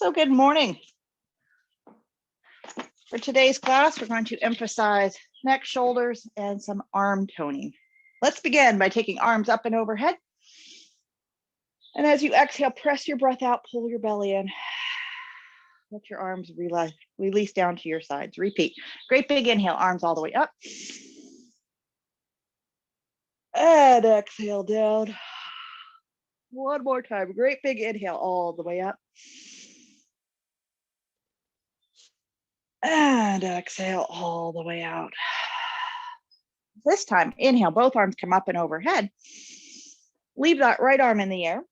So good morning. For today's class, we're going to emphasize neck, shoulders, and some arm toning. Let's begin by taking arms up and overhead. And as you exhale, press your breath out, pull your belly in. Let your arms release down to your sides. Repeat. Great big inhale, arms all the way up. And exhale down. One more time. Great big inhale all the way up. And exhale all the way out. This time, inhale, both arms come up and overhead. Leave that right arm in the air.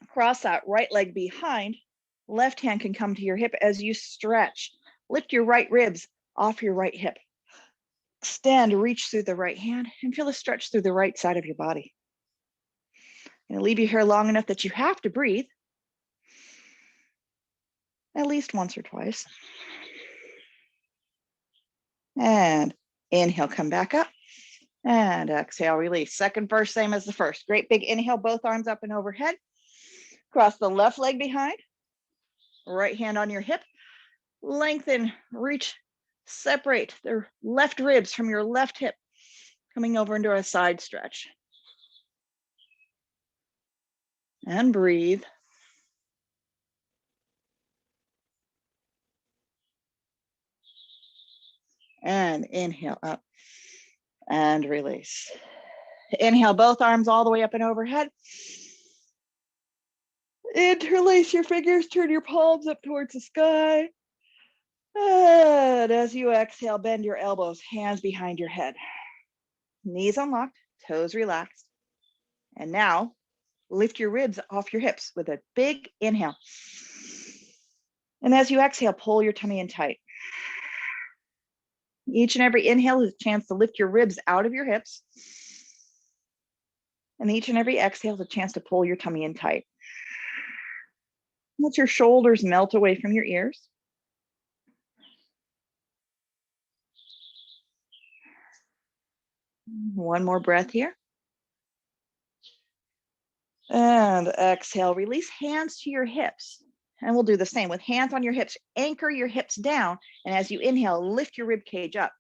Cross that right leg behind. Left hand can come to your hip as you stretch. Lift your right ribs off your right hip. Extend, reach through the right hand and feel a stretch through the right side of your body. And leave you here long enough that you have to breathe at least once or twice. And inhale, come back up. And exhale, release. Second verse, same as the first. Great big inhale, both arms up and overhead. Cross the left leg behind. Right hand on your hip. Lengthen, reach, separate the left ribs from your left hip, coming over into a side stretch. And breathe. And inhale up and release. Inhale, both arms all the way up and overhead. Interlace your fingers, turn your palms up towards the sky. And as you exhale, bend your elbows, hands behind your head. Knees unlocked, toes relaxed. And now lift your ribs off your hips with a big inhale. And as you exhale, pull your tummy in tight. Each and every inhale is a chance to lift your ribs out of your hips. And each and every exhale is a chance to pull your tummy in tight. Let your shoulders melt away from your ears. One more breath here. And exhale, release hands to your hips. And we'll do the same with hands on your hips. Anchor your hips down. And as you inhale, lift your rib cage up.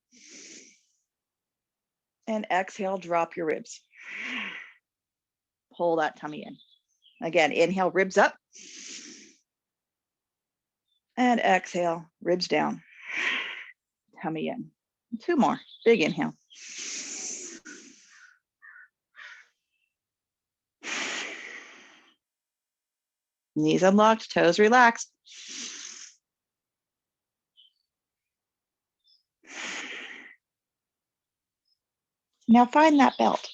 And exhale, drop your ribs. Pull that tummy in. Again, inhale, ribs up. And exhale, ribs down. Tummy in. Two more. Big inhale. Knees unlocked, toes relaxed. Now find that belt.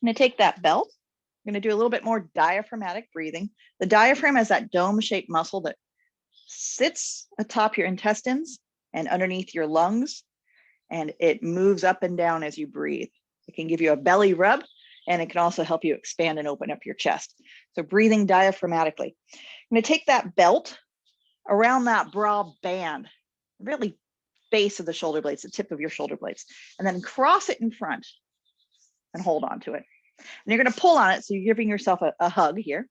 I'm going to take that belt. I'm going to do a little bit more diaphragmatic breathing. The diaphragm is that dome-shaped muscle that sits atop your intestines and underneath your lungs, and it moves up and down as you breathe. It can give you a belly rub, and it can also help you expand and open up your chest. So breathing diaphragmatically. I'm going to take that belt around that broad band, really base of the shoulder blades, the tip of your shoulder blades, and then cross it in front and hold on to it. And you're going to pull on it, so you're giving yourself a hug here.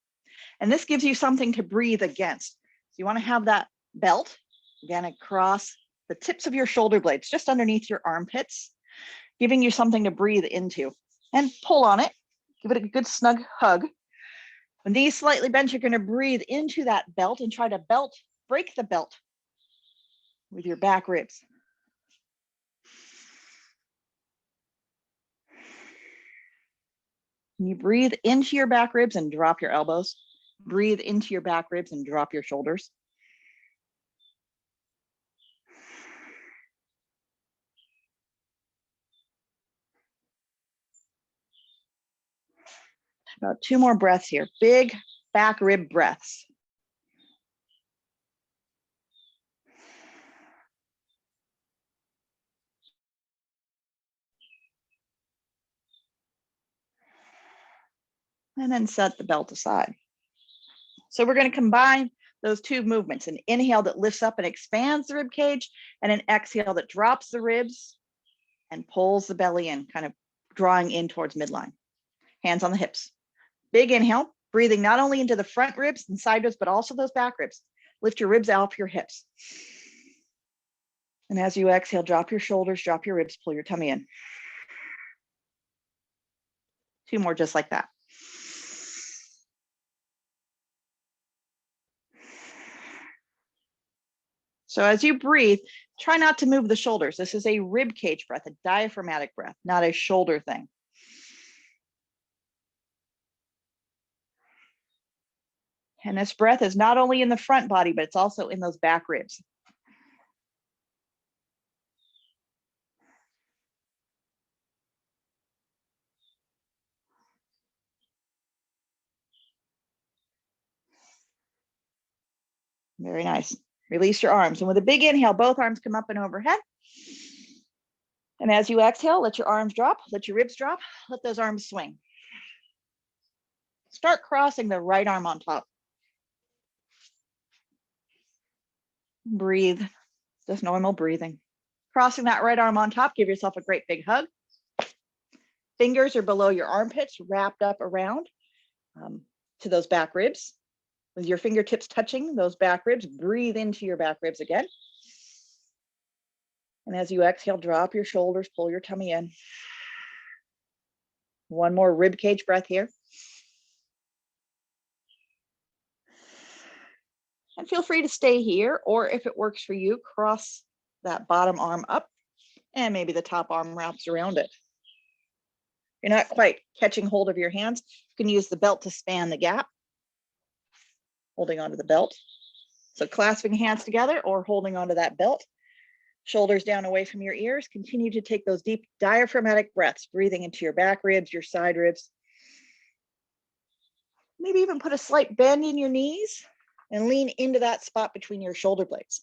And this gives you something to breathe against. So you want to have that belt, again, across the tips of your shoulder blades, just underneath your armpits, giving you something to breathe into. And pull on it, give it a good snug hug. When knees slightly bent, you're going to breathe into that belt and try to break the belt with your back ribs. You breathe into your back ribs and drop your elbows. Breathe into your back ribs and drop your shoulders. About two more breaths here. Big back rib breaths. And then set the belt aside. So we're going to combine those two movements, an inhale that lifts up and expands the rib cage, and an exhale that drops the ribs and pulls the belly in, kind of drawing in towards midline. Hands on the hips. Big inhale, Breathing not only into the front ribs and side ribs, but also those back ribs. Lift your ribs off your hips. And as you exhale, drop your shoulders, drop your ribs, pull your tummy in. 2 more just like that. So as you breathe, try not to move the shoulders. This is a rib cage breath, a diaphragmatic breath, not a shoulder thing. And this breath is not only in the front body, but it's also in those back ribs. Very nice. Release your arms. And with a big inhale, both arms come up and overhead. And as you exhale, let your arms drop, let your ribs drop, let those arms swing. Start crossing the right arm on top. Breathe, just normal breathing. Crossing that right arm on top, give yourself a great big hug. Fingers are below your armpits, wrapped up around to those back ribs. With your fingertips touching those back ribs, breathe into your back ribs again. And as you exhale, drop your shoulders, pull your tummy in. One more rib cage breath here. And feel free to stay here, or if it works for you, cross that bottom arm up and maybe the top arm wraps around it. If you're not quite catching hold of your hands, you can use the belt to span the gap, holding onto the belt. So clasping hands together or holding onto that belt, shoulders down away from your ears. Continue to take those deep diaphragmatic breaths, breathing into your back ribs, your side ribs. Maybe even put a slight bend in your knees and lean into that spot between your shoulder blades.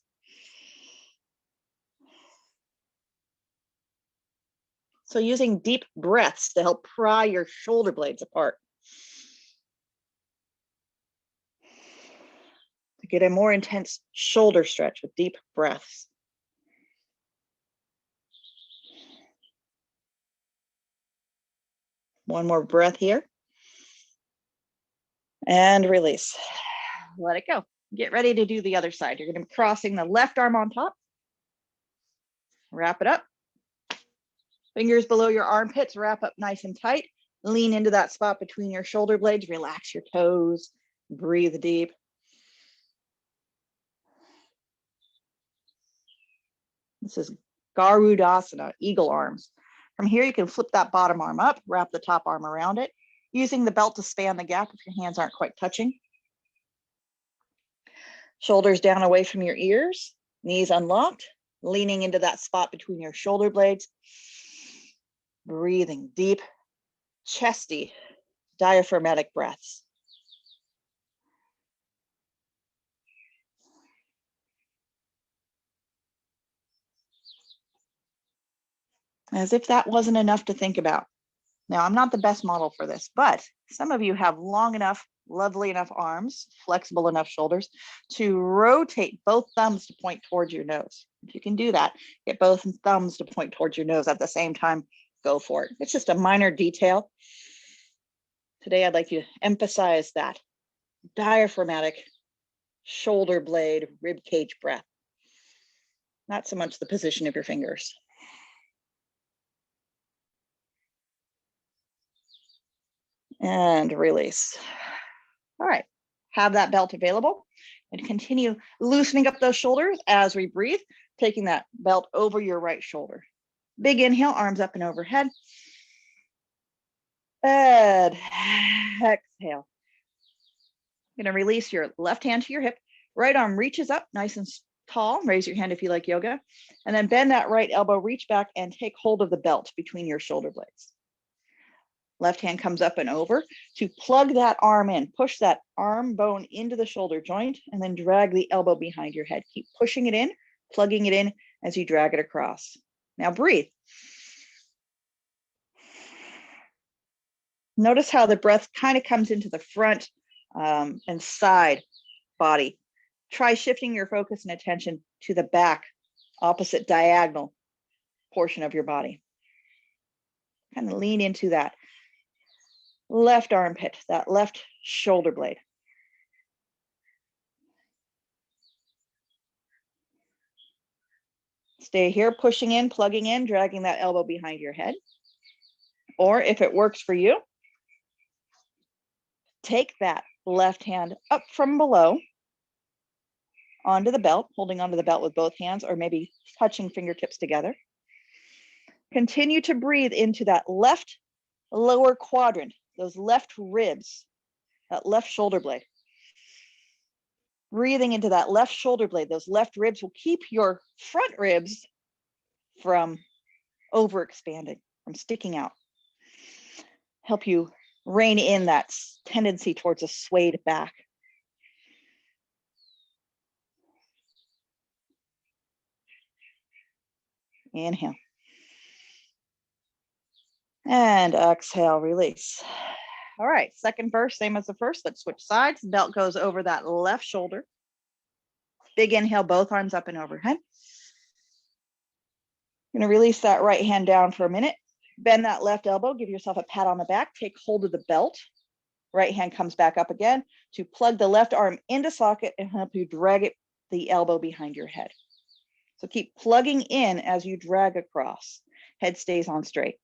So using deep breaths to help pry your shoulder blades apart. To get a more intense shoulder stretch with deep breaths. One more breath here. And release. Let it go. Get ready to do the other side. You're going to be crossing the left arm on top. Wrap it up. Fingers below your armpits, wrap up nice and tight. Lean into that spot between your shoulder blades. Relax your toes. Breathe deep. This is Garudasana, eagle arms. From here, you can flip that bottom arm up, wrap the top arm around it, using the belt to span the gap if your hands aren't quite touching. Shoulders down away from your ears, knees unlocked, leaning into that spot between your shoulder blades. Breathing deep, chesty, diaphragmatic breaths. As if that wasn't enough to think about. Now, I'm not the best model for this, but some of you have long enough, lovely enough arms, flexible enough shoulders to rotate both thumbs to point towards your nose. If you can do that, get both thumbs to point towards your nose at the same time, go for it. It's just a minor detail. Today, I'd like you to emphasize that diaphragmatic shoulder blade, rib cage breath. Not so much the position of your fingers. And release. All right, have that belt available and continue loosening up those shoulders as we breathe, taking that belt over your right shoulder. Big inhale, arms up and overhead. And exhale. You're gonna release your left hand to your hip, right arm reaches up nice and tall, raise your hand if you like yoga, and then bend that right elbow, reach back and take hold of the belt between your shoulder blades. Left hand comes up and over to plug that arm in, push that arm bone into the shoulder joint, and then drag the elbow behind your head. Keep pushing it in, plugging it in as you drag it across. Now breathe. Notice how the breath kind of comes into the front and side body. Try shifting your focus and attention to the back, opposite diagonal portion of your body. Kind of lean into that. left armpit, that left shoulder blade. Stay here, pushing in, plugging in, dragging that elbow behind your head. Or if it works for you, take that left hand up from below onto the belt, holding onto the belt with both hands, or maybe touching fingertips together. Continue to breathe into that left lower quadrant, those left ribs, that left shoulder blade. Breathing into that left shoulder blade, those left ribs will keep your front ribs from overexpanding, from sticking out. Help you rein in that tendency towards a swayed back. Inhale. And exhale, release. All right, second verse, same as the first. Let's switch sides. Belt goes over that left shoulder. Big inhale, both arms up and overhead. You're gonna release that right hand down for a minute. Bend that left elbow, give yourself a pat on the back, take hold of the belt. Right hand comes back up again to plug the left arm into socket and help you drag it, the elbow behind your head. So keep plugging in as you drag across. Head stays on straight.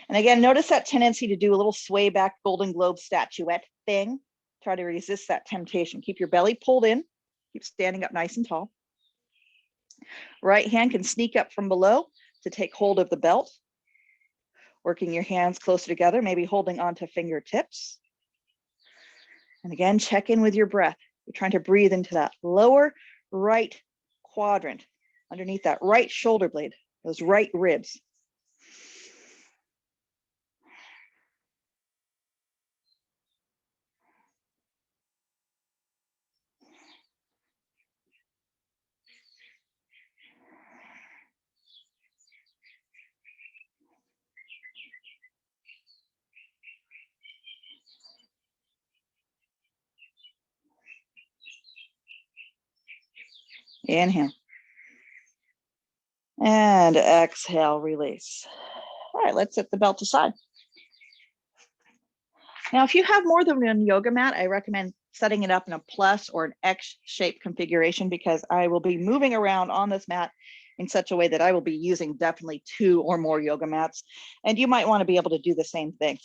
And again, notice that tendency to do a little sway back Golden Globe statuette thing. Try to resist that temptation. Keep your belly pulled in. Keep standing up nice and tall. Right hand can sneak up from below to take hold of the belt. Working your hands closer together, maybe holding onto fingertips. And again, check in with your breath. You're trying to breathe into that lower right quadrant, underneath that right shoulder blade, those right ribs. Inhale. And exhale, release. All right, let's set the belt aside. Now, if you have more than one yoga mat, I recommend setting it up in a plus or an X-shaped configuration, because I will be moving around on this mat in such a way that I will be using definitely 2 or more yoga mats. And you might want to be able to do the same thing.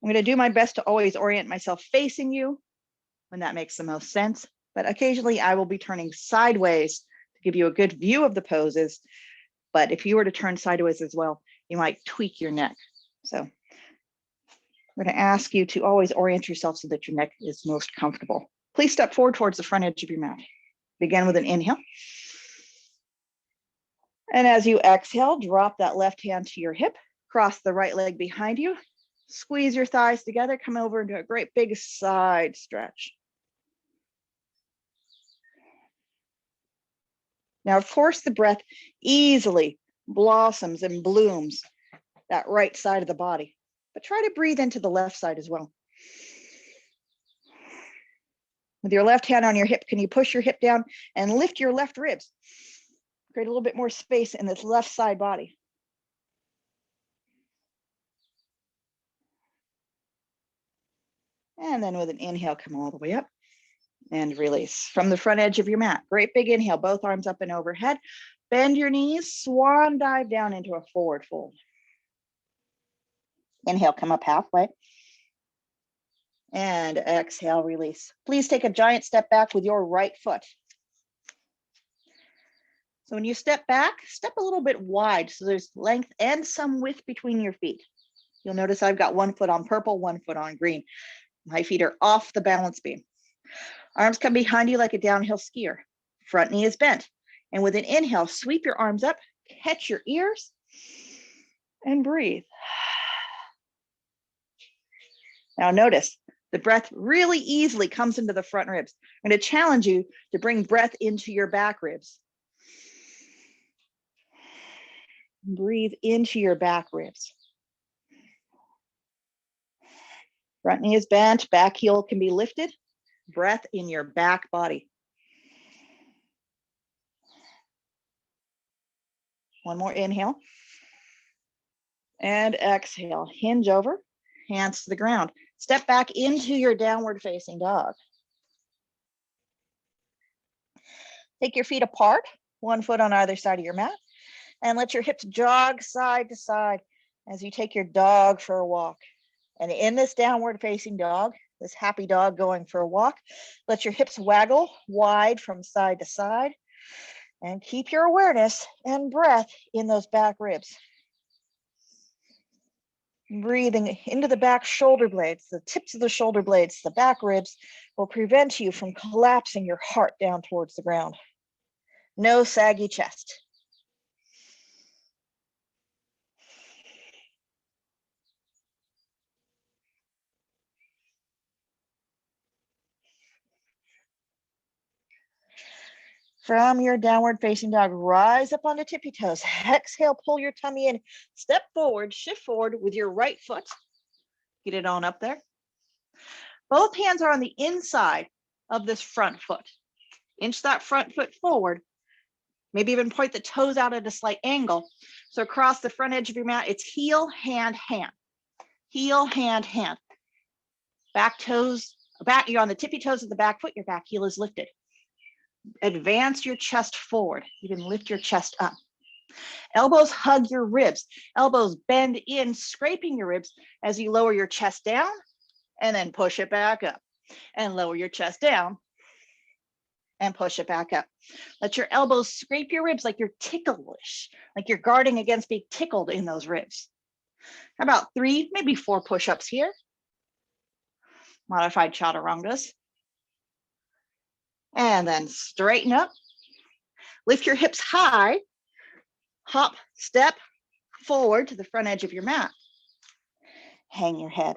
I'm going to do my best to always orient myself facing you when that makes the most sense. But occasionally I will be turning sideways to give you a good view of the poses. But if you were to turn sideways as well, you might tweak your neck. So I'm going to ask you to always orient yourself so that your neck is most comfortable. Please step forward towards the front edge of your mat. Begin with an inhale. And as you exhale, drop that left hand to your hip, cross the right leg behind you, squeeze your thighs together, come over into a great big side stretch. Now, of course, the breath easily blossoms and blooms that right side of the body, but try to breathe into the left side as well. With your left hand on your hip, can you push your hip down and lift your left ribs? Create a little bit more space in this left side body. And then with an inhale, come all the way up and release from the front edge of your mat. Great big inhale, both arms up and overhead. Bend your knees, swan dive down into a forward fold. Inhale, come up halfway. And exhale, release. Please take a giant step back with your right foot. So when you step back, step a little bit wide so there's length and some width between your feet. You'll notice I've got one foot on purple, one foot on green. My feet are off the balance beam. Arms come behind you like a downhill skier. Front knee is bent. And with an inhale, sweep your arms up, catch your ears, and breathe. Now notice, the breath really easily comes into the front ribs. I'm going to challenge you to bring breath into your back ribs. Breathe into your back ribs. Front knee is bent, back heel can be lifted. Breath in your back body. One more inhale. And exhale, hinge over, hands to the ground. Step back into your downward facing dog. Take your feet apart, one foot on either side of your mat, and let your hips jog side to side as you take your dog for a walk. And in this downward facing dog, this happy dog going for a walk, let your hips waggle wide from side to side and keep your awareness and breath in those back ribs. Breathing into the back shoulder blades, the tips of the shoulder blades, the back ribs will prevent you from collapsing your heart down towards the ground. No saggy chest. From your downward facing dog, rise up onto tippy toes. Exhale, pull your tummy in. Step forward, shift forward with your right foot. Get it on up there. Both hands are on the inside of this front foot. Inch that front foot forward. Maybe even point the toes out at a slight angle. So across the front edge of your mat, it's heel, hand, hand. Heel, hand, hand. Back toes, you're on the tippy toes of the back foot, your back heel is lifted. Advance your chest forward. You can lift your chest up. Elbows hug your ribs. Elbows bend in, scraping your ribs as you lower your chest down and then push it back up. And lower your chest down and push it back up. Let your elbows scrape your ribs like you're ticklish, like you're guarding against being tickled in those ribs. How about 3, maybe 4 push-ups here? Modified chaturangas. And then straighten up. Lift your hips high. Hop, step forward to the front edge of your mat. Hang your head.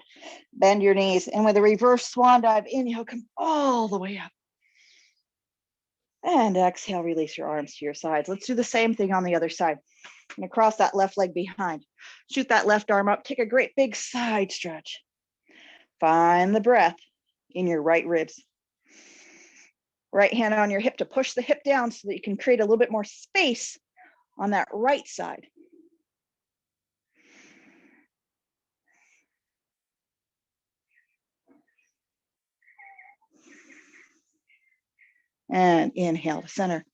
Bend your knees. And with a reverse swan dive, inhale, come all the way up. And exhale, release your arms to your sides. Let's do the same thing on the other side. And cross that left leg behind. Shoot that left arm up. Take a great big side stretch. Find the breath in your right ribs. Right hand on your hip to push the hip down so that you can create a little bit more space on that right side. And inhale to center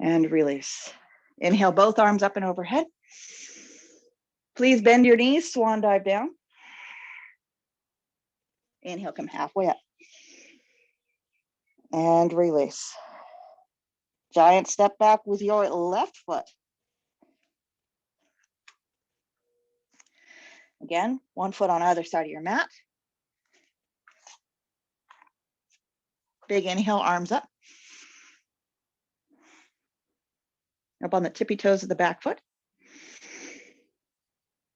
and release. Inhale, both arms up and overhead. Please bend your knees, swan dive down. Inhale, come halfway up. And release. Giant step back with your left foot. Again, one foot on either side of your mat. Big inhale, arms up. Up on the tippy toes of the back foot.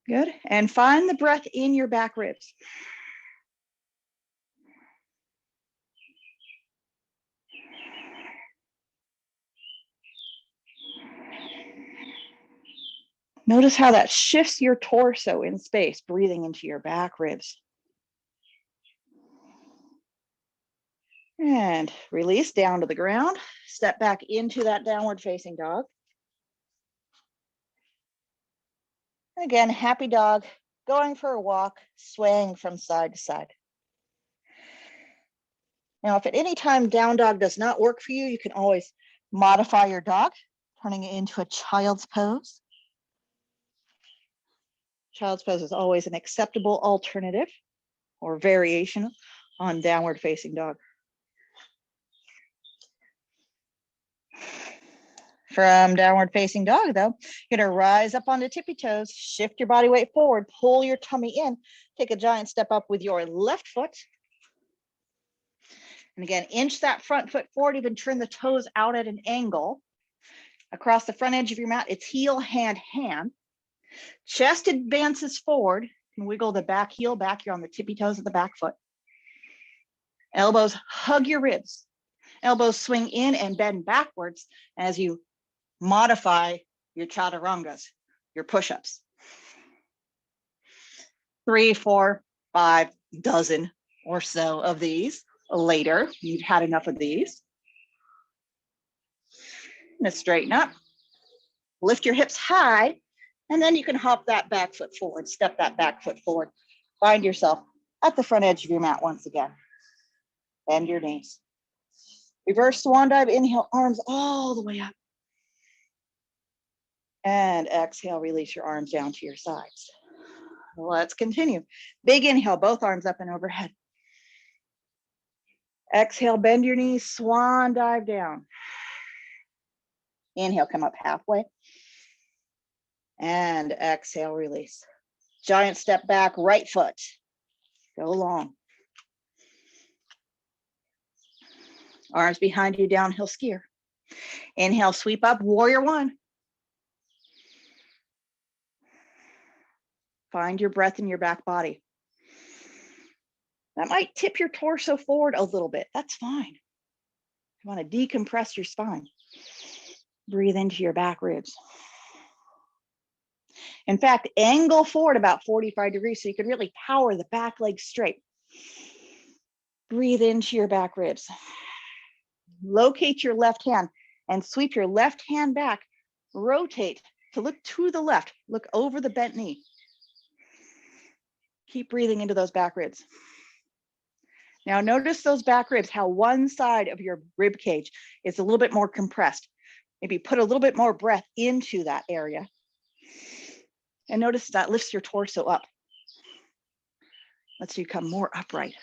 Good. And find the breath in your back ribs. Notice how that shifts your torso in space, breathing into your back ribs. And release down to the ground. Step back into that downward facing dog. Again, happy dog, going for a walk, swaying from side to side. Now, if at any time down dog does not work for you, you can always modify your dog, turning it into a child's pose. Child's pose is always an acceptable alternative or variation on downward facing dog. From downward facing dog, though, you're going to rise up onto tippy toes, shift your body weight forward, pull your tummy in, take a giant step up with your left foot. And again, inch that front foot forward, even turn the toes out at an angle. Across the front edge of your mat, it's heel, hand, hand. Chest advances forward. And wiggle the back heel back. You're on the tippy toes of the back foot. Elbows hug your ribs. Elbows swing in and bend backwards as you modify your chaturangas, your push-ups. 3, 4, 5 dozen or so of these. Later, you've had enough of these. And straighten up. Lift your hips high, and then you can hop that back foot forward, step that back foot forward. Find yourself at the front edge of your mat once again. Bend your knees. Reverse swan dive, inhale, arms all the way up. And exhale, release your arms down to your sides. Let's continue. Big inhale, both arms up and overhead. Exhale, bend your knees, swan dive down. Inhale, come up halfway. And exhale, release. Giant step back, right foot. Go long. Arms behind you, downhill skier. Inhale, sweep up, warrior one. Find your breath in your back body. That might tip your torso forward a little bit. That's fine. You want to decompress your spine. Breathe into your back ribs. In fact, angle forward about 45 degrees so you can really power the back leg straight. Breathe into your back ribs. Locate your left hand and sweep your left hand back. Rotate to look to the left. Look over the bent knee. Keep breathing into those back ribs. Now notice those back ribs, how one side of your rib cage is a little bit more compressed. Maybe put a little bit more breath into that area. And notice that lifts your torso up. Lets you come more upright.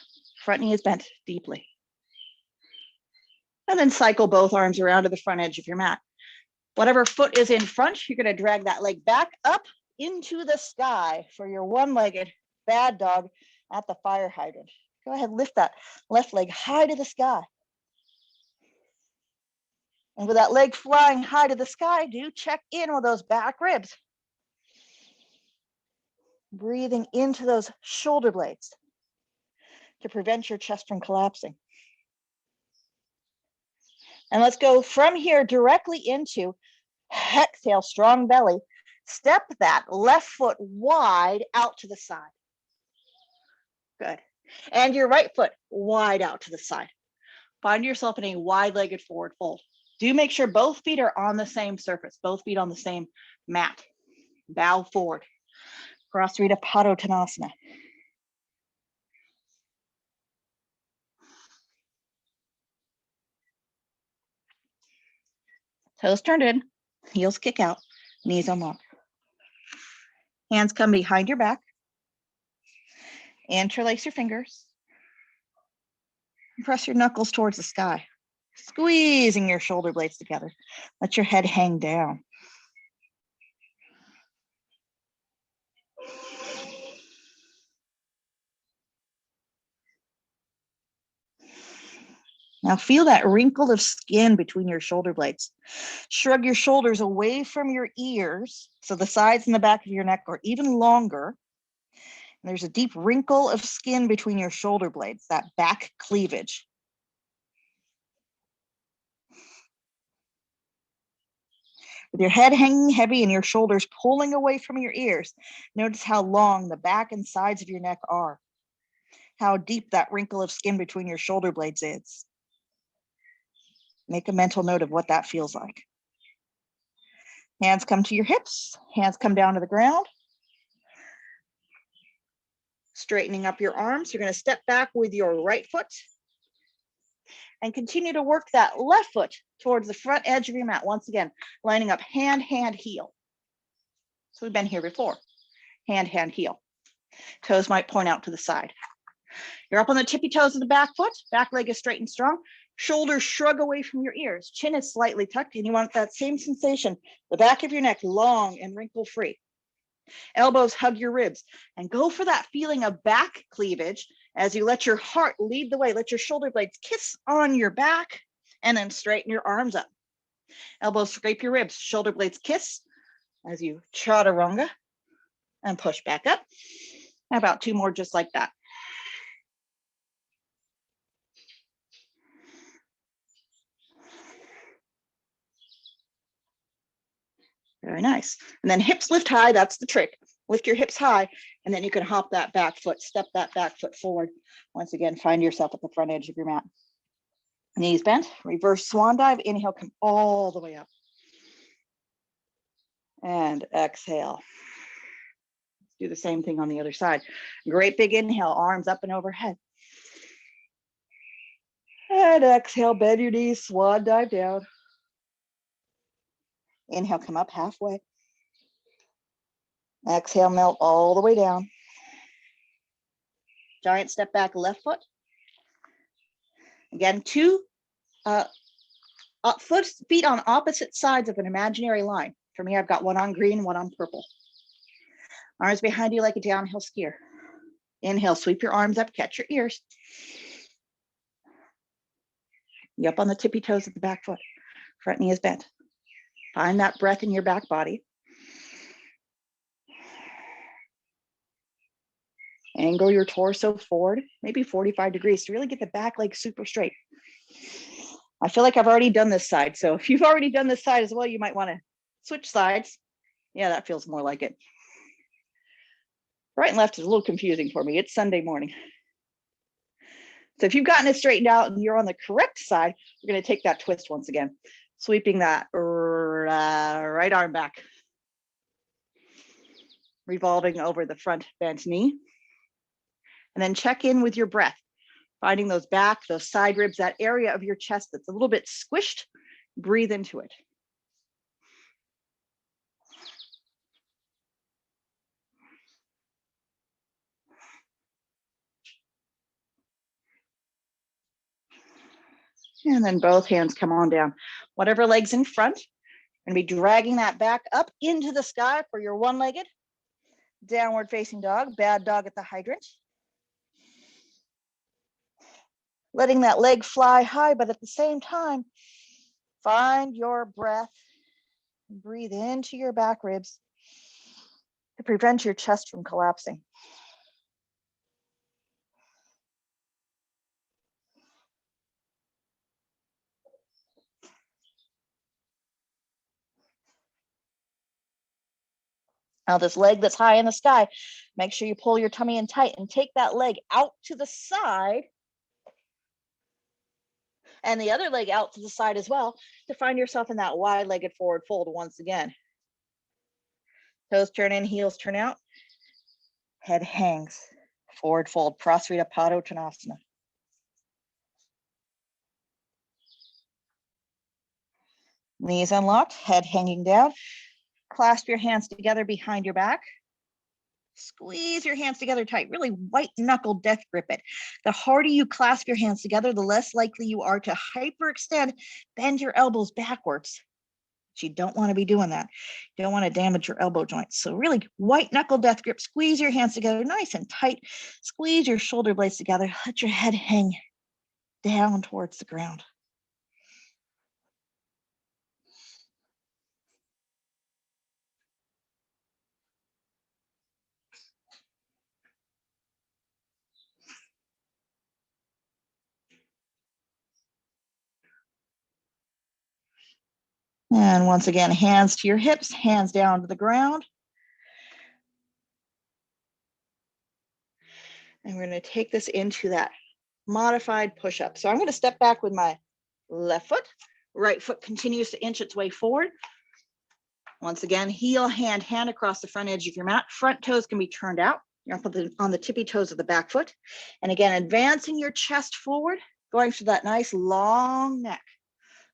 Front knee is bent deeply. And then cycle both arms around to the front edge of your mat. Whatever foot is in front, you're going to drag that leg back up into the sky for your one-legged bad dog at the fire hydrant. Go ahead, lift that left leg high to the sky. And with that leg flying high to the sky, do check in with those back ribs. Breathing into those shoulder blades to prevent your chest from collapsing. And let's go from here directly into exhale, strong belly. Step that left foot wide out to the side. Good. And your right foot wide out to the side. Find yourself in a wide-legged forward fold. Do make sure both feet are on the same surface, both feet on the same mat. Bow forward. Prasarita Padottanasana. Toes turned in, heels kick out, knees unlock. Hands come behind your back. Interlace your fingers. And press your knuckles towards the sky. Squeezing your shoulder blades together. Let your head hang down. Now feel that wrinkle of skin between your shoulder blades. Shrug your shoulders away from your ears, so the sides and the back of your neck are even longer. And there's a deep wrinkle of skin between your shoulder blades, that back cleavage. With your head hanging heavy and your shoulders pulling away from your ears, notice how long the back and sides of your neck are, how deep that wrinkle of skin between your shoulder blades is. Make a mental note of what that feels like. Hands come to your hips, hands come down to the ground. Straightening up your arms, you're going to step back with your right foot and continue to work that left foot towards the front edge of your mat. Once again, lining up hand, hand, heel. So we've been here before. Hand, hand, heel. Toes might point out to the side. You're up on the tippy toes of the back foot. Back leg is straight and strong. Shoulders shrug away from your ears. Chin is slightly tucked, and you want that same sensation. The back of your neck long and wrinkle free. Elbows hug your ribs, and go for that feeling of back cleavage as you let your heart lead the way. Let your shoulder blades kiss on your back, and then straighten your arms up. Elbows scrape your ribs. Shoulder blades kiss as you chaturanga and push back up. About two more just like that. Very nice. And then hips lift high. That's the trick. Lift your hips high, and then you can hop that back foot, step that back foot forward. Once again, find yourself at the front edge of your mat. Knees bent, reverse swan dive. Inhale, come all the way up. And exhale. Do the same thing on the other side. Great big inhale, arms up and overhead. And exhale, bend your knees, swan dive down. Inhale, come up halfway. Exhale, melt all the way down. Giant step back, left foot. Again, two feet on opposite sides of an imaginary line. For me, I've got one on green, one on purple. Arms behind you like a downhill skier. Inhale, sweep your arms up, catch your ears. You up on the tippy toes of the back foot. Front knee is bent. Find that breath in your back body. Angle your torso forward, maybe 45 degrees to really get the back leg super straight. I feel like I've already done this side. So if you've already done this side as well, you might want to switch sides. Yeah, that feels more like it. Right and left is a little confusing for me. It's Sunday morning. So if you've gotten it straightened out and you're on the correct side, we're going to take that twist once again. Sweeping that right arm back. Revolving over the front bent knee. And then check in with your breath. Finding those back, those side ribs, that area of your chest that's a little bit squished. Breathe into it. And then both hands come on down. Whatever leg's in front, you're going to be dragging that back up into the sky for your one-legged downward facing dog, bad dog at the hydrant. Letting that leg fly high, but at the same time, find your breath. Breathe into your back ribs to prevent your chest from collapsing. Now this leg that's high in the sky, make sure you pull your tummy in tight and take that leg out to the side and the other leg out to the side as well to find yourself in that wide-legged forward fold once again. Toes turn in, heels turn out. Head hangs. Forward fold, Prasarita Padottanasana. Knees unlocked, head hanging down. Clasp your hands together behind your back. Squeeze your hands together tight, really white knuckle death grip it. The harder you clasp your hands together, the less likely you are to hyperextend, bend your elbows backwards. But you don't want to be doing that. You don't want to damage your elbow joints. So really white knuckle death grip, squeeze your hands together nice and tight. Squeeze your shoulder blades together. Let your head hang down towards the ground. And once again, hands to your hips, hands down to the ground. And we're going to take this into that modified push-up. So I'm going to step back with my left foot. Right foot continues to inch its way forward. Once again, heel, hand across the front edge of your mat. Front toes can be turned out. You're up on the tippy toes of the back foot. And again, advancing your chest forward, going for that nice long neck.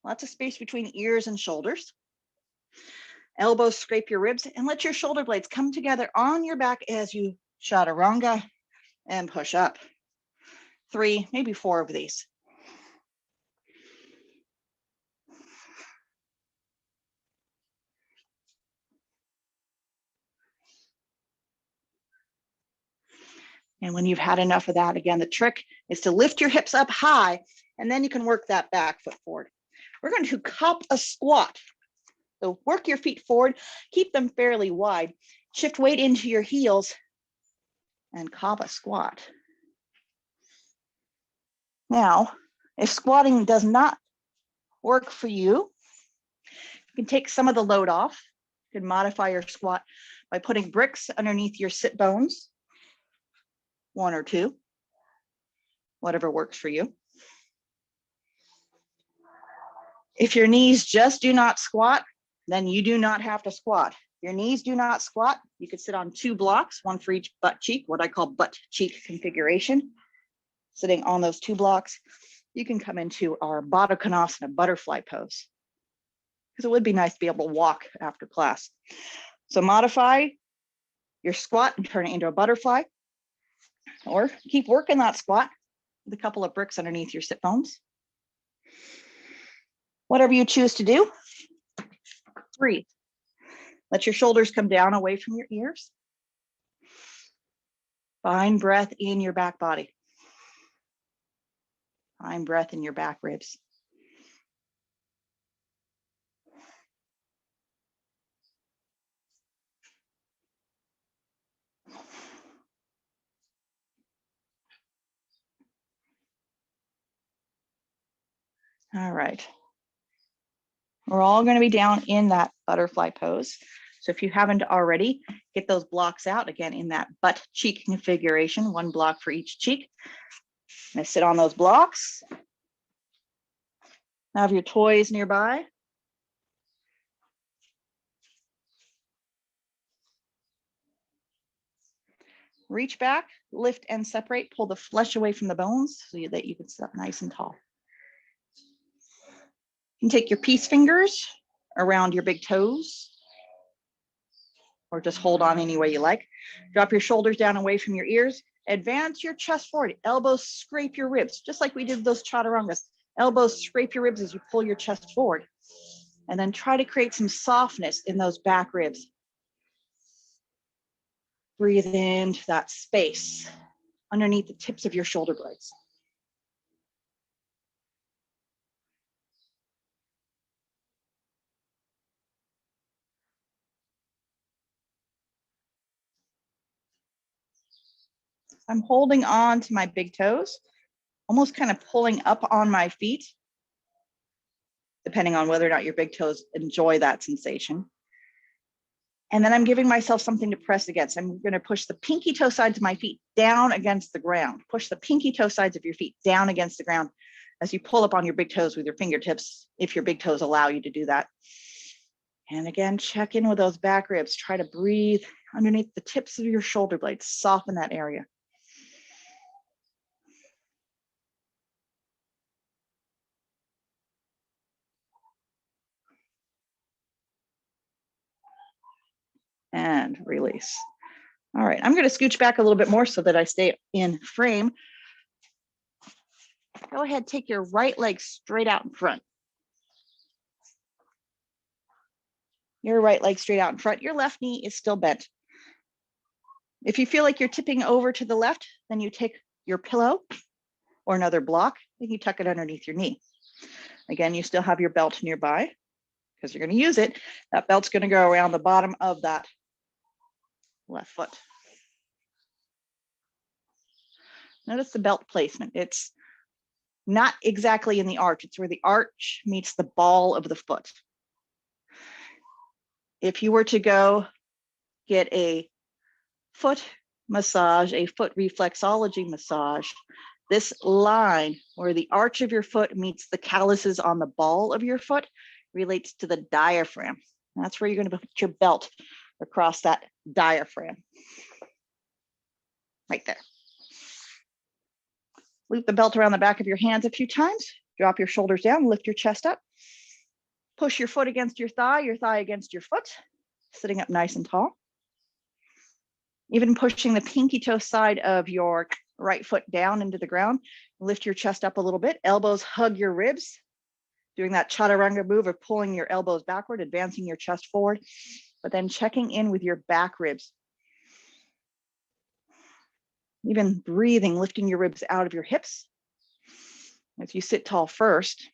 Lots of space between ears and shoulders. Elbows scrape your ribs and let your shoulder blades come together on your back as you chaturanga and push up. 3, maybe 4 of these. And when you've had enough of that, again, the trick is to lift your hips up high, and then you can work that back foot forward. We're going to cup a squat. So work your feet forward, keep them fairly wide, shift weight into your heels, and cup a squat. Now, if squatting does not work for you, you can take some of the load off. You can modify your squat by putting bricks underneath your sit bones, 1 or 2, whatever works for you. If your knees just do not squat, then you do not have to squat. Your knees do not squat. You could sit on 2 blocks, one for each butt cheek, what I call butt cheek configuration. Sitting on those 2 blocks, you can come into our Baddha Konasana butterfly pose, because it would be nice to be able to walk after class. So modify your squat and turn it into a butterfly, or keep working that squat with a couple of bricks underneath your sit bones. Whatever you choose to do, breathe. Let your shoulders come down away from your ears. Find breath in your back body. Find breath in your back ribs. All right. We're all going to be down in that butterfly pose. So if you haven't already, get those blocks out again in that butt cheek configuration, 1 block for each cheek. Now sit on those blocks. Have your toys nearby. Reach back, lift and separate, pull the flesh away from the bones so that you can sit up nice and tall. You can take your peace fingers around your big toes, or just hold on any way you like. Drop your shoulders down away from your ears. Advance your chest forward. Elbows scrape your ribs, just like we did those chaturangas. Elbows scrape your ribs as you pull your chest forward. And then try to create some softness in those back ribs. Breathe into that space underneath the tips of your shoulder blades. I'm holding on to my big toes, almost kind of pulling up on my feet, depending on whether or not your big toes enjoy that sensation. And then I'm giving myself something to press against. I'm going to push the pinky toe sides of my feet down against the ground. Push the pinky toe sides of your feet down against the ground as you pull up on your big toes with your fingertips, if your big toes allow you to do that. And again, check in with those back ribs. Try to breathe underneath the tips of your shoulder blades. Soften that area. And release. All right, I'm going to scooch back a little bit more so that I stay in frame. Go ahead, take your right leg straight out in front. Your right leg straight out in front. Your left knee is still bent. If you feel like you're tipping over to the left, then you take your pillow or another block and you tuck it underneath your knee. Again, you still have your belt nearby because you're going to use it. That belt's going to go around the bottom of that left foot. Notice the belt placement. It's not exactly in the arch. It's where the arch meets the ball of the foot. If you were to go get a foot massage, a foot reflexology massage, this line where the arch of your foot meets the calluses on the ball of your foot relates to the diaphragm. That's where you're going to put your belt across that diaphragm. Right there. Loop the belt around the back of your hands a few times. Drop your shoulders down, lift your chest up. Push your foot against your thigh against your foot, sitting up nice and tall. Even pushing the pinky toe side of your right foot down into the ground. Lift your chest up a little bit. Elbows hug your ribs. Doing that chaturanga move of pulling your elbows backward, advancing your chest forward, but then checking in with your back ribs. Even breathing, lifting your ribs out of your hips as you sit tall first,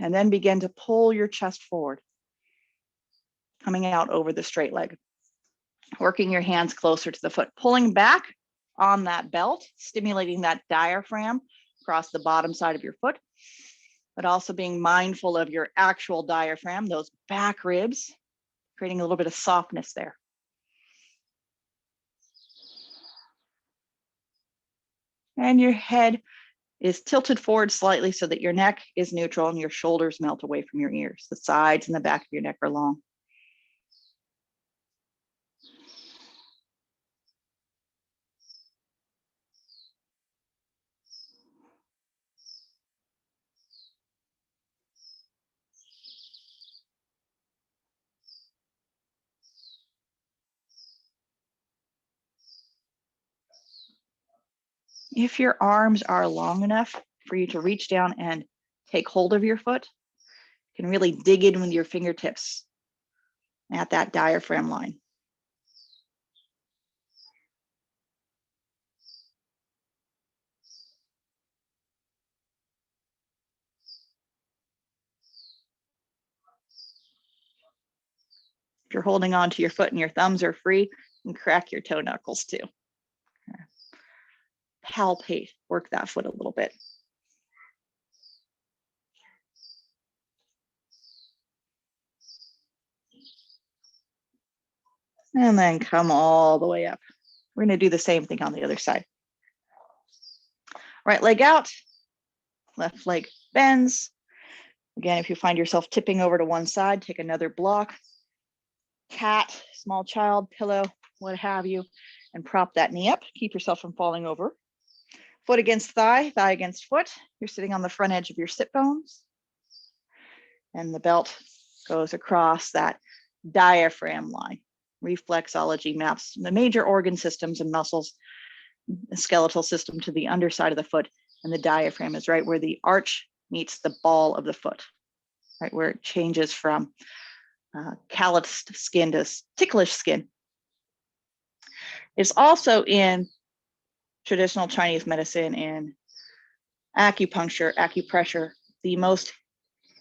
and then begin to pull your chest forward, coming out over the straight leg. Working your hands closer to the foot, pulling back on that belt, stimulating that diaphragm across the bottom side of your foot, but also being mindful of your actual diaphragm, those back ribs, creating a little bit of softness there. And your head is tilted forward slightly so that your neck is neutral and your shoulders melt away from your ears. The sides and the back of your neck are long. If your arms are long enough for you to reach down and take hold of your foot, you can really dig in with your fingertips at that diaphragm line. If you're holding on to your foot and your thumbs are free, you can crack your toe knuckles too. Palpate, work that foot a little bit. And then come all the way up. We're going to do the same thing on the other side. Right leg out, left leg bends. Again, if you find yourself tipping over to one side, take another block, cat, small child, pillow, what have you, and prop that knee up. Keep yourself from falling over. Foot against thigh, thigh against foot. You're sitting on the front edge of your sit bones. And the belt goes across that diaphragm line. Reflexology maps the major organ systems and muscles, the skeletal system to the underside of the foot. And the diaphragm is right where the arch meets the ball of the foot, right where it changes from calloused skin to ticklish skin. It's also in traditional Chinese medicine and acupuncture, acupressure, the most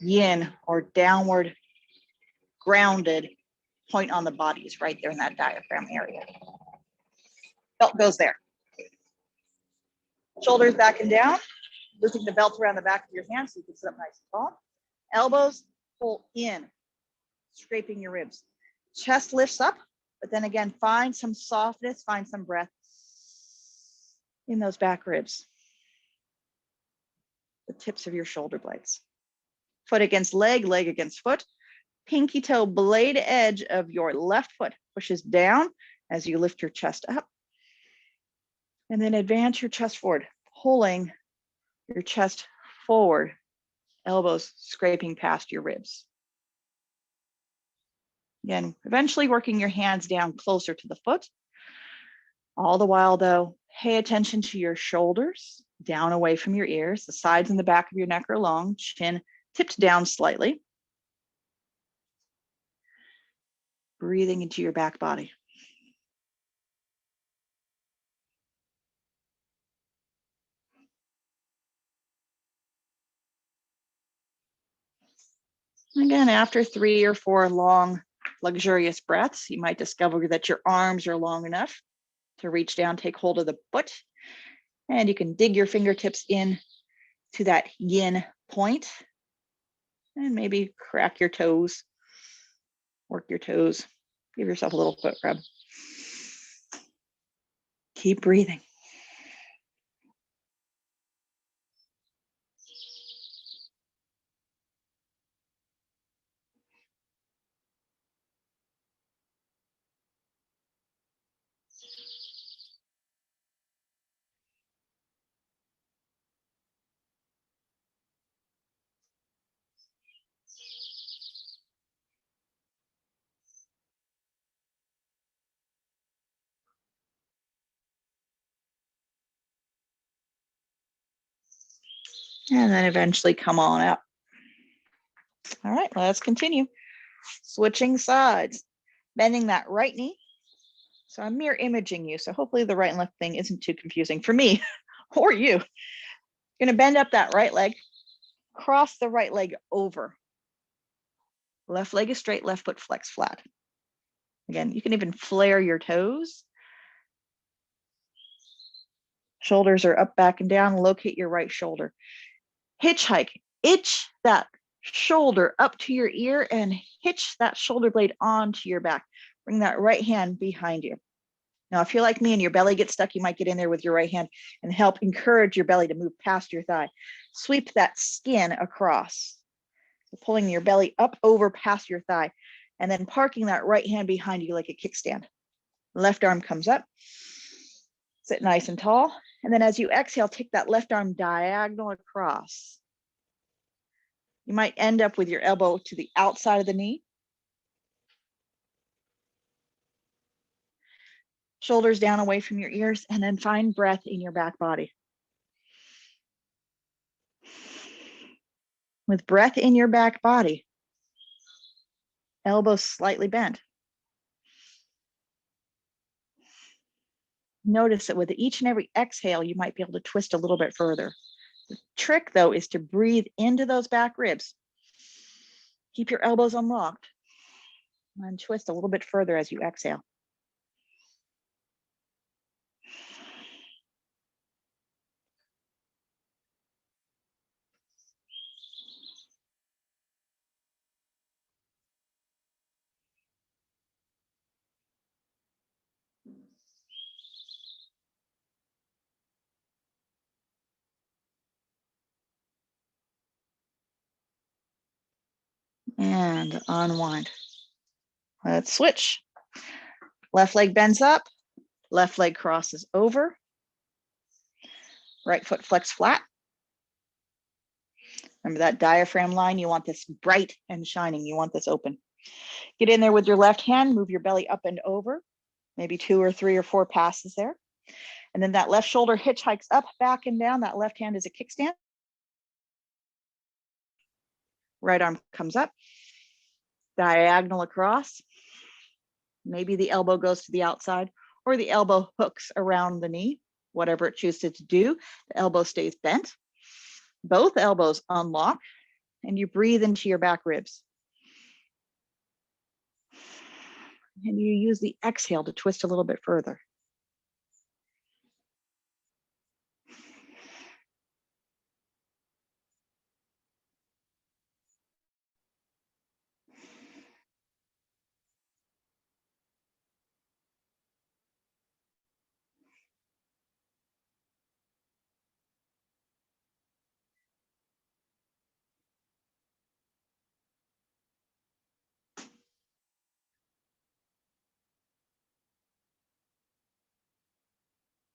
yin or downward grounded point on the body is right there in that diaphragm area. Belt goes there. Shoulders back and down, looping the belt around the back of your hand so you can sit up nice and tall. Elbows pull in, scraping your ribs. Chest lifts up, but then again, find some softness, find some breath in those back ribs. The tips of your shoulder blades. Foot against leg, leg against foot. Pinky toe blade edge of your left foot pushes down as you lift your chest up. And then advance your chest forward, pulling your chest forward, elbows scraping past your ribs. Again, eventually working your hands down closer to the foot. All the while though, pay attention to your shoulders, down away from your ears. The sides and the back of your neck are long, chin tipped down slightly. Breathing into your back body. Again, after 3 or 4 long, luxurious breaths, you might discover that your arms are long enough to reach down, take hold of the foot, and you can dig your fingertips in to that yin point and maybe crack your toes, work your toes, give yourself a little foot rub. Keep breathing. And then eventually come on up. All right, let's continue. Switching sides, bending that right knee. So I'm mirror imaging you. So hopefully the right and left thing isn't too confusing for me or you. You're gonna bend up that right leg, cross the right leg over. Left leg is straight, left foot flex flat. Again, you can even flare your toes. Shoulders are up, back, and down. Locate your right shoulder. Hitchhike, itch that shoulder up to your ear and hitch that shoulder blade onto your back. Bring that right hand behind you. Now, if you're like me and your belly gets stuck, you might get in there with your right hand and help encourage your belly to move past your thigh. Sweep that skin across. So pulling your belly up over past your thigh and then parking that right hand behind you like a kickstand. Left arm comes up. Sit nice and tall. And then as you exhale, take that left arm diagonal across. You might end up with your elbow to the outside of the knee. Shoulders down away from your ears, and then find breath in your back body. with breath in your back body. Elbows slightly bent. Notice that with each and every exhale, you might be able to twist a little bit further. The trick, though, is to breathe into those back ribs. Keep your elbows unlocked and twist a little bit further as you exhale. And unwind. Let's switch. Left leg bends up, left leg crosses over, right foot flex flat. Remember that diaphragm line, you want this bright and shining, you want this open. Get in there with your left hand, move your belly up and over, maybe 2 or 3 or 4 passes there. And then that left shoulder hitchhikes up, back and down. That left hand is a kickstand. Right arm comes up, diagonal across. Maybe the elbow goes to the outside or the elbow hooks around the knee, whatever it chooses to do. The elbow stays bent. Both elbows unlock and you breathe into your back ribs. And you use the exhale to twist a little bit further.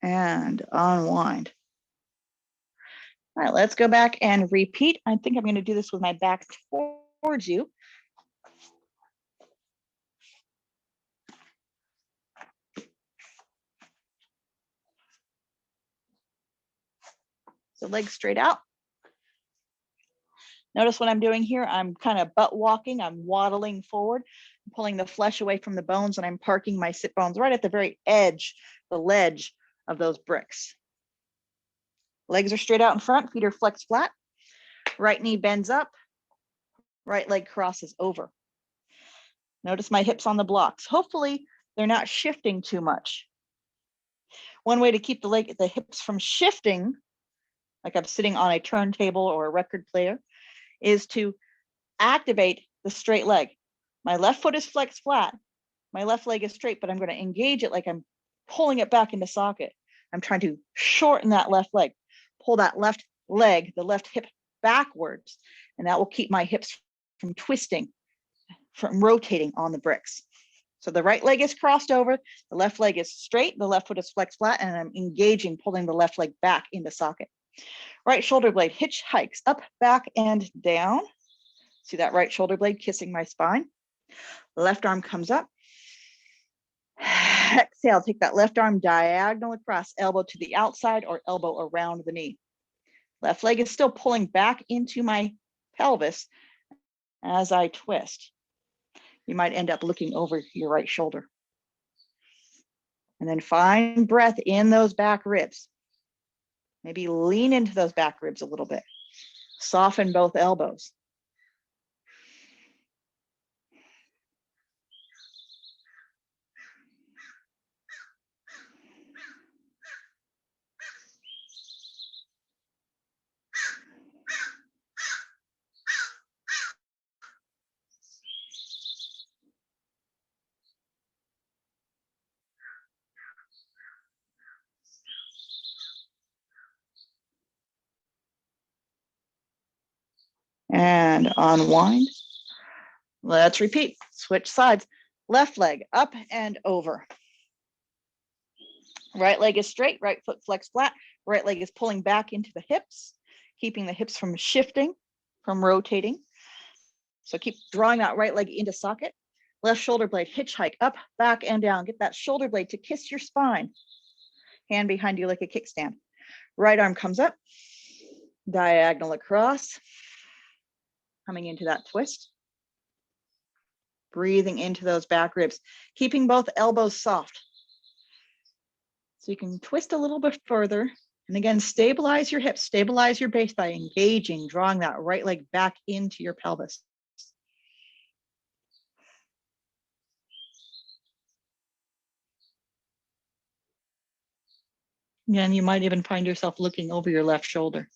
And unwind. All right, let's go back and repeat. I think I'm going to do this with my back towards you. So legs straight out. Notice what I'm doing here. I'm kind of butt walking. I'm waddling forward, pulling the flesh away from the bones, and I'm parking my sit bones right at the very edge, the ledge of those bricks. Legs are straight out in front, feet are flexed flat. Right knee bends up, right leg crosses over. Notice my hips on the blocks. Hopefully they're not shifting too much. One way to keep the hips from shifting, like I'm sitting on a turntable or a record player, is to activate the straight leg. My left foot is flexed flat. My left leg is straight, but I'm going to engage it like I'm pulling it back into socket. I'm trying to shorten that left leg, pull that left leg, the left hip backwards, and that will keep my hips from twisting, from rotating on the bricks. So the right leg is crossed over, the left leg is straight, the left foot is flexed flat, and I'm engaging, pulling the left leg back into socket. Right shoulder blade hitch hikes up, back, and down. See that right shoulder blade kissing my spine. Left arm comes up. Exhale, take that left arm diagonal across, elbow to the outside or elbow around the knee. Left leg is still pulling back into my pelvis as I twist. You might end up looking over your right shoulder. And then find breath in those back ribs. Maybe lean into those back ribs a little bit. Soften both elbows. And unwind. Let's repeat. Switch sides. Left leg up and over. Right leg is straight, right foot flexed flat. Right leg is pulling back into the hips, keeping the hips from shifting, from rotating. So keep drawing that right leg into socket. Left shoulder blade hitchhike up, back, and down. Get that shoulder blade to kiss your spine. Hand behind you like a kickstand. Right arm comes up, diagonal across. coming into that twist. Breathing into those back ribs, keeping both elbows soft. So you can twist a little bit further. And again, stabilize your hips, stabilize your base by engaging, drawing that right leg back into your pelvis. Again, you might even find yourself looking over your left shoulder.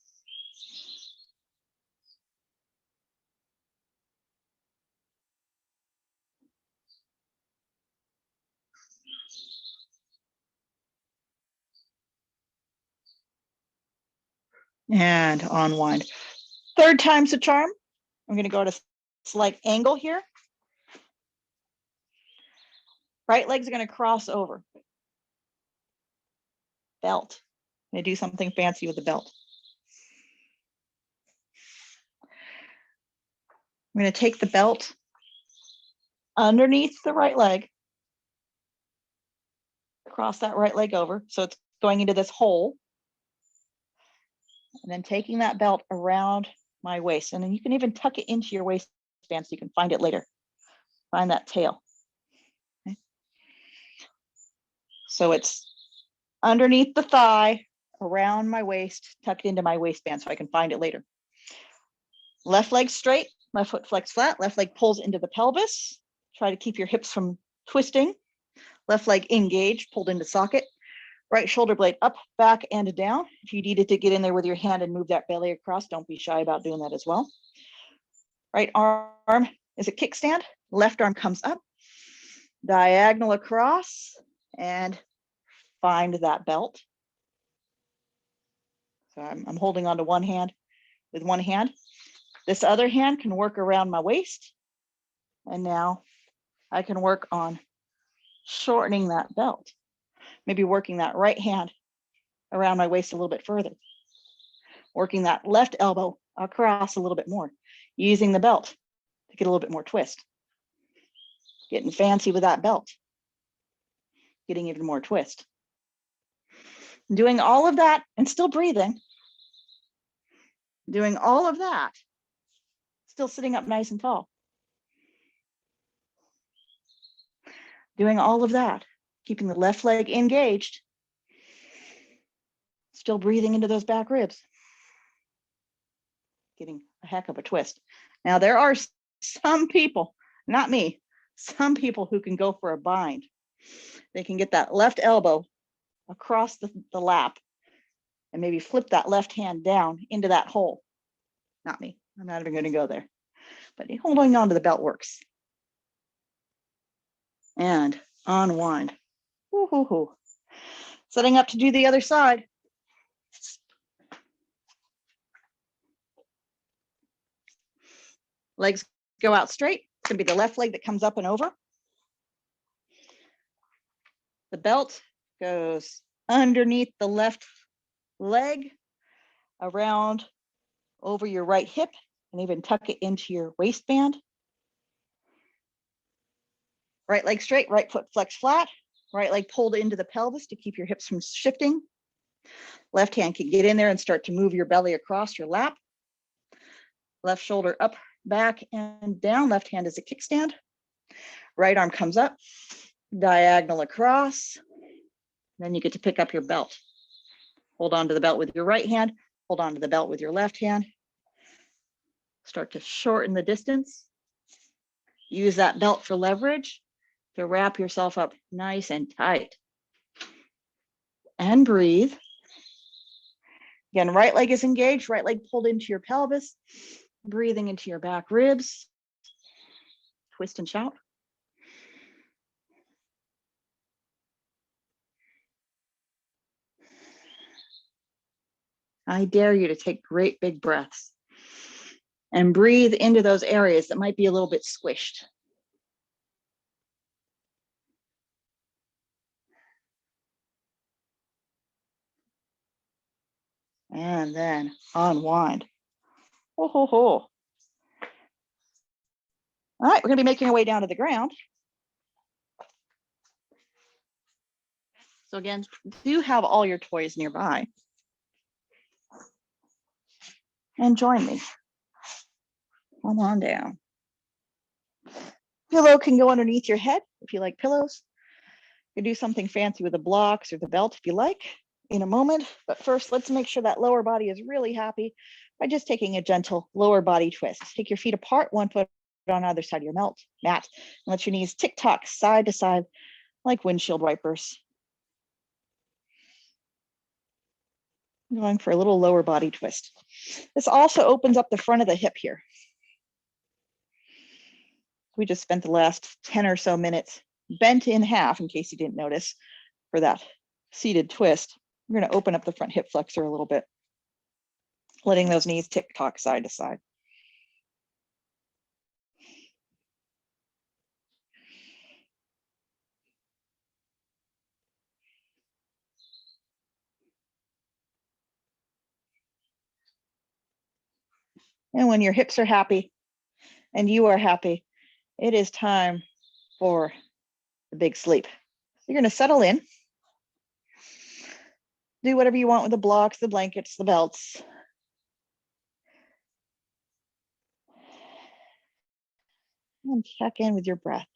And unwind. Third time's the charm. I'm going to go to slight angle here. Right leg's going to cross over. Belt. I'm going to do something fancy with the belt. I'm going to take the belt underneath the right leg, cross that right leg over. So it's going into this hole. And then taking that belt around my waist. And then you can even tuck it into your waistband so you can find it later. Find that tail. Okay. So it's underneath the thigh, around my waist, tucked into my waistband so I can find it later. Left leg straight, left foot flex flat, left leg pulls into the pelvis. Try to keep your hips from twisting. Left leg engaged, pulled into socket. Right shoulder blade up, back, and down. If you needed to get in there with your hand and move that belly across, don't be shy about doing that as well. Right arm is a kickstand. Left arm comes up, diagonal across, and find that belt. So I'm holding on to one hand with one hand. This other hand can work around my waist. And now I can work on shortening that belt. Maybe working that right hand around my waist a little bit further. Working that left elbow across a little bit more. Using the belt to get a little bit more twist. Getting fancy with that belt. Getting even more twist. Doing all of that and still breathing. Doing all of that, still sitting up nice and tall. Doing all of that, keeping the left leg engaged. Still breathing into those back ribs. Getting a heck of a twist. Now there are some people, not me, some people who can go for a bind. They can get that left elbow across the lap and maybe flip that left hand down into that hole. Not me, I'm not even going to go there. But holding on to the belt works. And unwind. Woo-hoo-hoo. Setting up to do the other side. Legs go out straight. It's going to be the left leg that comes up and over. The belt goes underneath the left leg, around over your right hip, and even tuck it into your waistband. Right leg straight, right foot flex flat, right leg pulled into the pelvis to keep your hips from shifting. Left hand can get in there and start to move your belly across your lap. Left shoulder up, back, and down. Left hand is a kickstand. Right arm comes up, diagonal across. Then you get to pick up your belt. Hold on to the belt with your right hand. Hold on to the belt with your left hand. Start to shorten the distance. Use that belt for leverage to wrap yourself up nice and tight. And breathe. Again, right leg is engaged, right leg pulled into your pelvis. Breathing into your back ribs. Twist and shout. I dare you to take great big breaths and breathe into those areas that might be a little bit squished. And then unwind. Ho, ho, ho. All right, we're going to be making our way down to the ground. So again, do have all your toys nearby. And join me. Come on down. Pillow can go underneath your head if you like pillows. You can do something fancy with the blocks or the belt if you like in a moment. But first, let's make sure that lower body is really happy by just taking a gentle lower body twist. Take your feet apart, one foot on either side of your mat, and let your knees tick-tock side to side like windshield wipers. Going for a little lower body twist. This also opens up the front of the hip here. We just spent the last 10 or so minutes bent in half, in case you didn't notice, for that seated twist. We're going to open up the front hip flexor a little bit, letting those knees tick-tock side to side. And when your hips are happy and you are happy, it is time for the big sleep. You're going to settle in. Do whatever you want with the blocks, the blankets, the belts. And check in with your breath.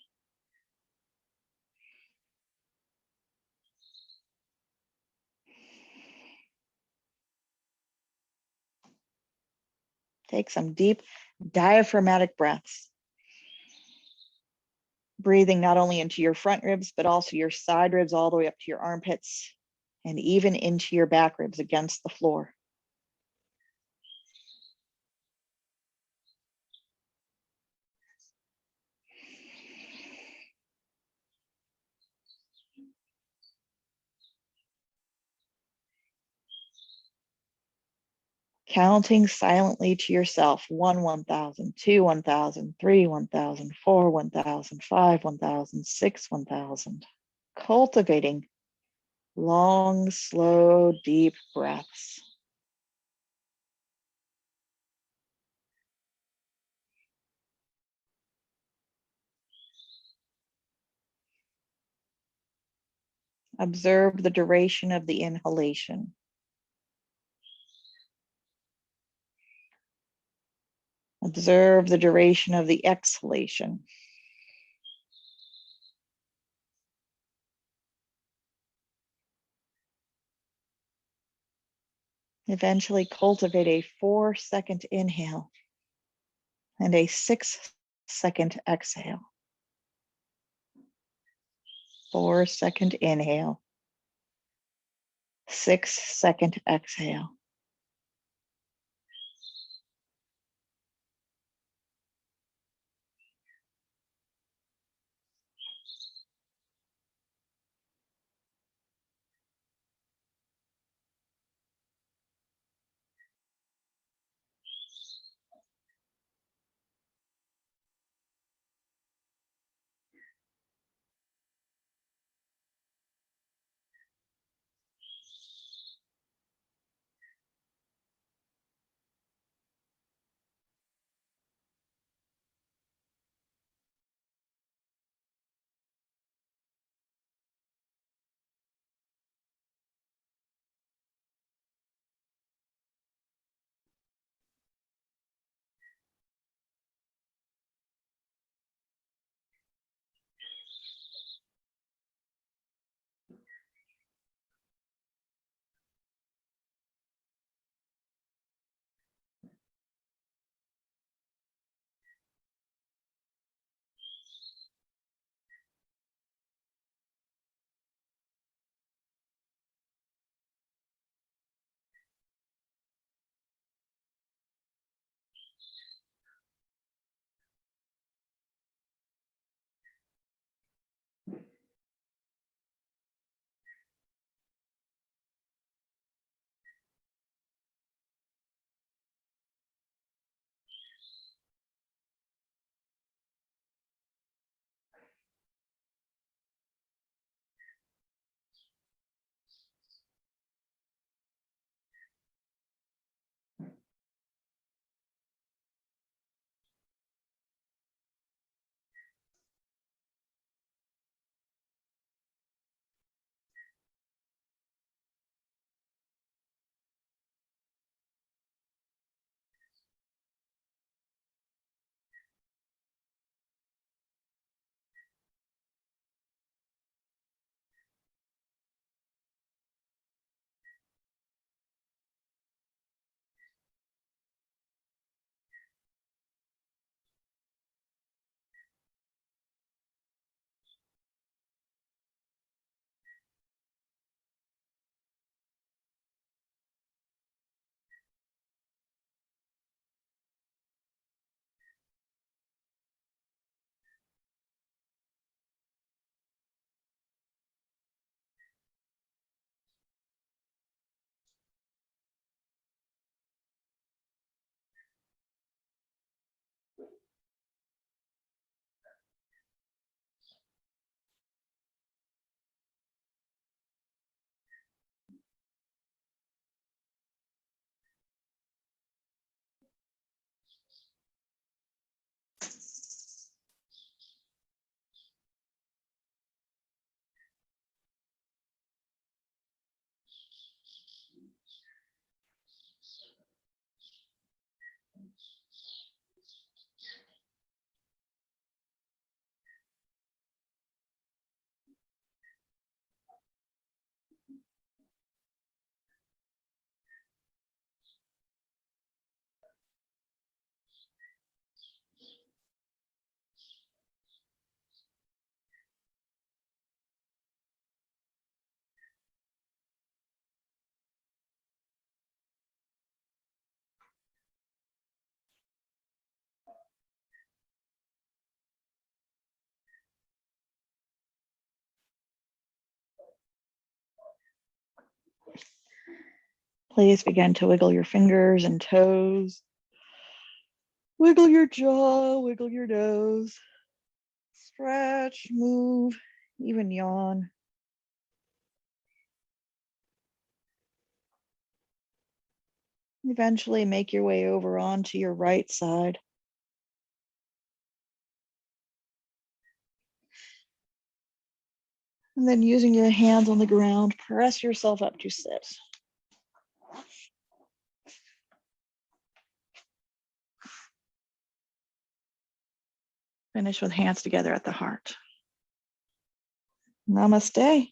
Take some deep diaphragmatic breaths. Breathing not only into your front ribs, but also your side ribs all the way up to your armpits and even into your back ribs against the floor. Counting silently to yourself, 1, 1,000, 2, 1,000, 3, 1,000, 4, 1,000, 5, 1,000, 6, 1,000. Cultivating long, slow, deep breaths. Observe the duration of the inhalation. Observe the duration of the exhalation. Eventually cultivate a 4-second inhale and a 6-second exhale. 4-second inhale, 6-second exhale. Please begin to wiggle your fingers and toes. Wiggle your jaw, wiggle your nose. Stretch, move, even yawn. Eventually make your way over onto your right side. And then using your hands on the ground, press yourself up to sit. Finish with hands together at the heart. Namaste.